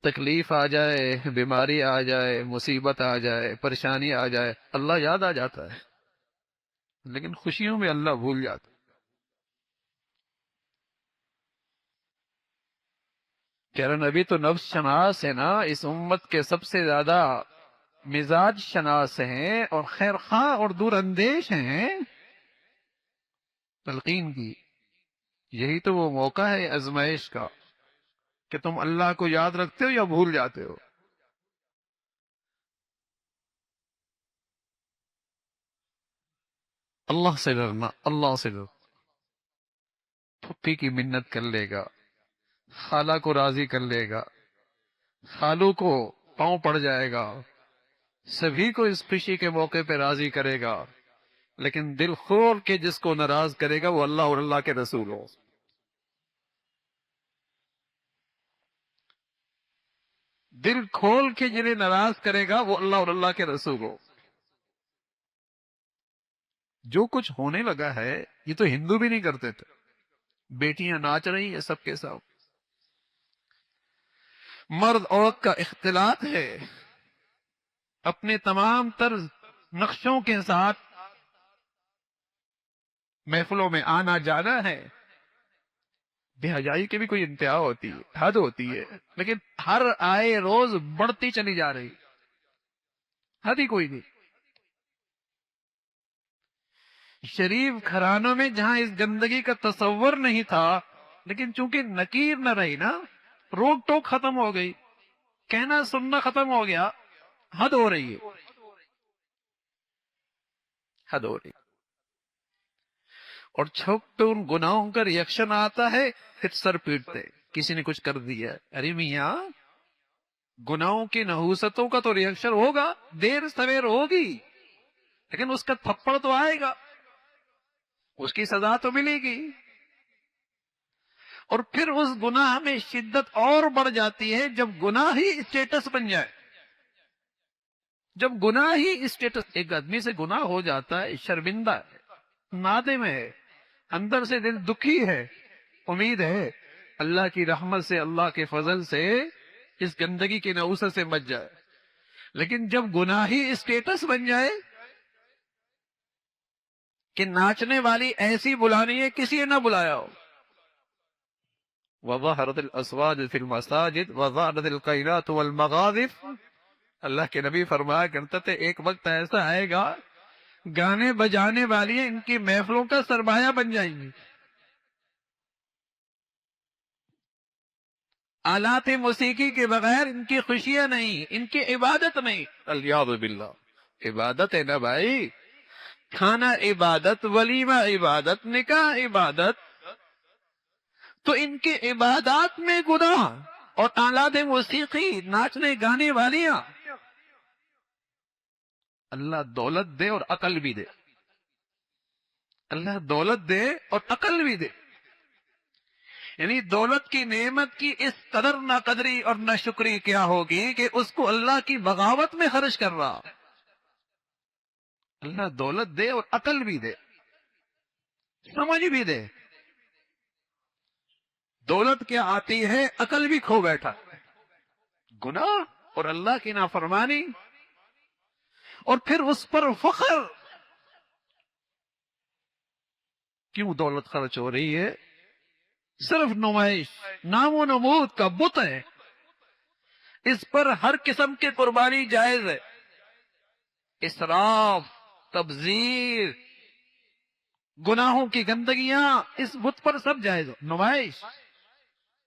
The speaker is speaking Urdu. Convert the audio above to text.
تکلیف آ جائے، بیماری آ جائے، مصیبت آ جائے، پریشانی آ جائے، اللہ یاد آ جاتا ہے، لیکن خوشیوں میں اللہ بھول جاتا ہے۔ پیارا نبی تو نفس شناس ہے نا، اس امت کے سب سے زیادہ مزاج شناس ہیں اور خیر خواہ اور دور اندیش ہیں۔ تلقین کی یہی تو وہ موقع ہے آزمائش کا کہ تم اللہ کو یاد رکھتے ہو یا بھول جاتے ہو۔ اللہ سے ڈرنا، اللہ سے ڈرنا۔ پھپھی کی منت کر لے گا، خالہ کو راضی کر لے گا، خالو کو پاؤں پڑ جائے گا، سبھی کو اس خوشی کے موقع پہ راضی کرے گا، لیکن دل کھول کے جس کو ناراض کرے گا وہ اللہ اور اللہ کے رسول ہو۔ دل کھول کے جنہیں ناراض کرے گا وہ اللہ اور اللہ کے رسول ہو۔ جو کچھ ہونے لگا ہے یہ تو ہندو بھی نہیں کرتے تھے۔ بیٹیاں ناچ رہی ہیں سب کے ساتھ، مرد عورت کا اختلاط ہے، اپنے تمام تر نقشوں کے ساتھ محفلوں میں آنا جانا ہے۔ بے حیائی کی بھی کوئی انتہا ہوتی ہے، حد ہوتی ہے، لیکن ہر آئے روز بڑھتی چلی جا رہی، حد ہی کوئی نہیں۔ شریف گھرانوں میں جہاں اس گندگی کا تصور نہیں تھا، لیکن چونکہ نکیر نہ رہی نا، روک ٹوک ختم ہو گئی، کہنا سننا ختم ہو گیا، حد ہو رہی ہے، حد ہو رہی ہے۔ اور چھوٹے ان گناہوں کا ریئیکشن آتا ہے، پھر سر پیٹتے، کسی نے کچھ کر دیا، ارے میاں گناہوں کی نحوستوں کا تو ریئیکشن ہوگا، دیر سویر ہوگی، لیکن اس کا تھپڑ تو آئے گا، اس کی سزا تو ملے گی۔ اور پھر اس گناہ میں شدت اور بڑھ جاتی ہے جب گناہ ہی اسٹیٹس بن جائے۔ جب گناہ ہی اسٹیٹس، ایک آدمی سے گناہ ہو جاتا ہے، شرمندہ ہے، نادم ہے، اندر سے دل دکھی ہے، امید ہے اللہ کی رحمت سے، اللہ کے فضل سے اس گندگی کی نحوست سے بچ جائے، لیکن جب گناہ ہی اسٹیٹس بن جائے کہ ناچنے والی ایسی بلانی ہے کسی نے نہ بلایا ہو، وَظَهَرَتِ الْأَصْوَاتُ فِي الْمَسَاجِدِ وَظَهَرَتِ الْخَيْرَاتُ وَالْمَغَاظِفُ۔ اللہ کے نبی فرمایا کرتے تھے ایک وقت ایسا آئے گا گانے بجانے والی ان کی محفلوں کا سرمایہ بن جائیں گی، آلات موسیقی کے بغیر ان کی خوشیاں نہیں، ان کی عبادت نہیں۔ الیاذ باللہ، عبادت ہے نا بھائی، کھانا عبادت، ولیمہ عبادت، نکاح عبادت، تو ان کی عبادات میں گناہ اور آلات موسیقی، ناچنے گانے والیاں۔ اللہ دولت دے اور عقل بھی دے، اللہ دولت دے اور عقل بھی دے، یعنی دولت کی نعمت کی اس قدر نہ قدری اور نہ شکری کیا ہوگی کہ اس کو اللہ کی بغاوت میں خرچ کر رہا۔ اللہ دولت دے اور عقل بھی دے، سمجھ بھی دے۔ دولت کیا آتی ہے، عقل بھی کھو بیٹھا، گناہ اور اللہ کی نافرمانی، اور پھر اس پر فخر۔ کیوں دولت خرچ ہو رہی ہے؟ صرف نمائش، نام و نمود کا بت ہے، اس پر ہر قسم کی قربانی جائز ہے، اسراف، تبذیر، گناہوں کی گندگیاں اس بت پر سب جائز ہو، نمائش۔